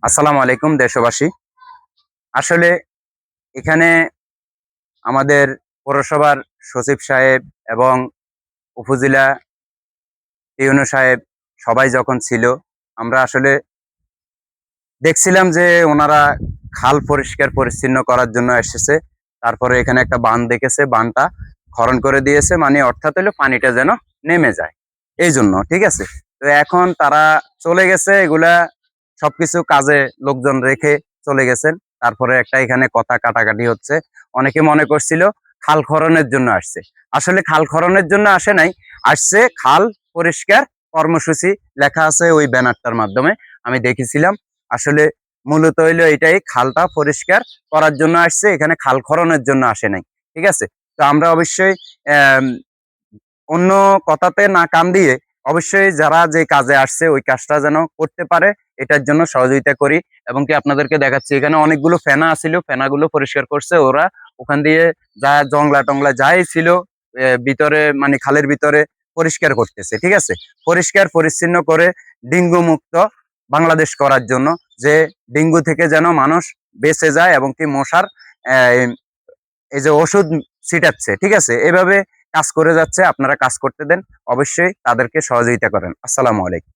আসসালামু আলাইকুম দেশবাসী। আসলে এখানে আমাদের পৌরসভার সচিব সাহেব এবং উপজেলা ইউনো সাহেব সবাই যখন ছিল, আমরা আসলে দেখছিলাম যে ওনারা খাল পরিষ্কার পরিচ্ছন্ন করার জন্য এসেছে। তারপরে এখানে একটা বাঁধ দেখেছে, বাঁধটা খনন করে দিয়েছে, মানে অর্থাৎ হলো পানিটা যেন নেমে যায়, এই জন্য। ঠিক আছে, তো এখন তারা চলে গেছে, এগুলা সবকিছু কাজে লোকজন রেখে চলে গেছেন। তারপরে একটা এখানে কথা কাটাকাটি হচ্ছে। অনেকে মনে করছিল খাল খননের জন্য আসছে। আসলে খাল খননের জন্য আসে নাই, আসছে খাল পরিষ্কার কর্মসূচি, লেখা আছে ওই ব্যানারটার মাধ্যমে আমি দেখেছিলাম। আসলে মূলত হইলো এটাই, খালটা পরিষ্কার করার জন্য আসছে, এখানে খাল খননের জন্য আসে নাই। ঠিক আছে, তো আমরা অবশ্যই আহ অন্য কথাতে না কান দিয়ে অবশ্যই যারা যে কাজে আসছে ওই কাজটা যেন করতে পারে, এটার জন্য সহযোগিতা করি। এবং কি আপনাদেরকে দেখাচ্ছি, এখানে অনেকগুলো ফেনা ছিল, ফেনাগুলো পরিষ্কার করছে ওরা। ওখান দিয়ে যা জংলা টংলা যাই ছিল ভিতরে, মানে খালের ভিতরে পরিষ্কার করতেছে। ঠিক আছে, পরিষ্কার পরিচ্ছন্ন করে ডেঙ্গু মুক্ত বাংলাদেশ করার জন্য, যে ডেঙ্গু থেকে যেন মানুষ বেঁচে যায়, এবং কি মশার আহ, এই যে ওষুধ ছিটাচ্ছে। ঠিক আছে, এভাবে কাজ করে যাচ্ছে, আপনারা কাজ করতে দেন, অবশ্যই তাদেরকে সহযোগিতা করেন। আসসালামু আলাইকুম।